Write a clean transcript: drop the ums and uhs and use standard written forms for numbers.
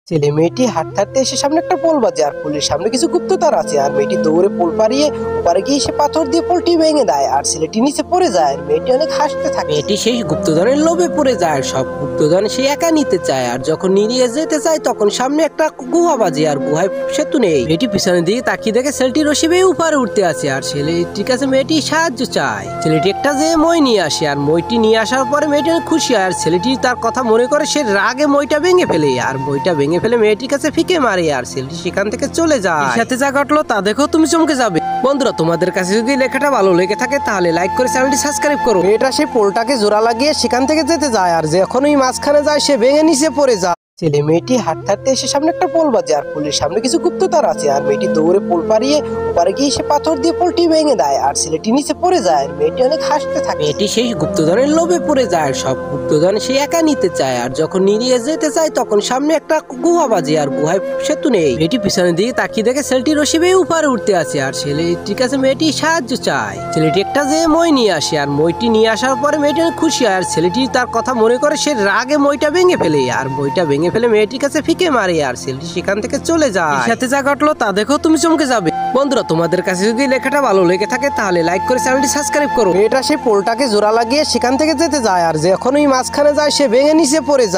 ছেলে মেয়েটি হাঁটতে হাঁটতে এসে সামনে একটা পোল বাজে আর পোলের সামনে কিছু গুপ্তধর আছে আর মেয়েটি দৌড়ে পোল পারিয়ে ওপারে গিয়ে সে পাথর দিয়ে পোলটি ভেঙে দেয় আর ছেলেটি নিচে পড়ে যায় আর মেয়েটি অনেক হাসতে থাকে। মেয়েটি সেই গুপ্তধনের লোভে পড়ে যায় আর সব গুপ্তধন সে একা নিতে চায় আর যখন নিয়ে যেতে চায় তখন সামনে একটা গুহা বাজে আর গুহায় সেতু নেই। মেয়েটি পিছনের দিকে তাকিয়ে দেখে ছেলেটি রশি বেয়ে উপরে উঠতে আছে আর ছেলেটির কাছে মেয়েটি সাহায্য চায়। ছেলেটি একটা যে মই নিয়ে আসে আর মইটি নিয়ে আসার পরে মেয়েটি অনেক খুশি হয় আর ছেলেটি তার কথা মনে করে সে রাগে মইটা ভেঙে ফেলে আর মইটা ভেঙে ফেলে মেয়েটির কাছে ফিকে মারে আর ছেলেটি সেখান থেকে চলে যায়। সাথে যা ঘটলো তা দেখো তুমি চমকে যাবে। বন্ধুরা, তোমাদের কাছে যদি লেখাটা ভালো লেগে থাকে তাহলে লাইক করে চ্যানেলটি সাবস্ক্রাইব করো। মেয়েটা সেই পোলটাকে জোড়া লাগিয়ে সেখান থেকে যেতে যায় আর যখনই মাঝখানে যায় সে ভেঙে নিচে পড়ে যায়। ছেলে মেয়েটি হাঁটতে হাঁটতে এসে সামনে একটা পোল বাজে আর পোলের সামনে কিছু গুপ্তধর আছে আর মেয়েটি দৌড়ে পোল পারিয়ে ওপারে গিয়ে সে পাথর দিয়ে পোলটি ভেঙে দেয় আর ছেলেটি নিচে পড়ে যায় আর মেয়েটি অনেক হাসতে থাকে। মেয়েটি সেই গুপ্তধনের লোভে পড়ে যায় আর সব গুপ্তধন সে একা নিতে চায় আর যখন নিয়ে যেতে চায় তখন সামনে একটা গুহা বাজে আর গুহায় সেতু নেই। মেয়েটি পিছনের দিকে তাকিয়ে দেখে ছেলেটি রশি বেয়ে উপরে উঠতে আছে আর ছেলেটির কাছে মেয়েটি সাহায্য চায়। ছেলেটি একটা যে মই নিয়ে আসে আর মইটি নিয়ে আসার পরে মেয়েটি অনেক খুশি হয় আর ছেলেটি তার কথা মনে করে সে রাগে মইটা ভেঙে ফেলে আর মইটা ভেঙে ফেলে মেয়েটির কাছে ফিকে মারে আর ছেলেটি সেখান থেকে চলে যায়। সাথে যা ঘটলো তা দেখো তুমি চমকে যাবে। বন্ধুরা, তোমাদের কাছে যদি লেখাটা ভালো লেগে থাকে তাহলে লাইক করে চ্যানেলটি সাবস্ক্রাইব করো। মেয়েটা সেই পোলটাকে জোড়া লাগিয়ে সেখান থেকে যেতে যায় আর যখনই মাঝখানে যায় সে ভেঙে নিচে পড়ে যায়।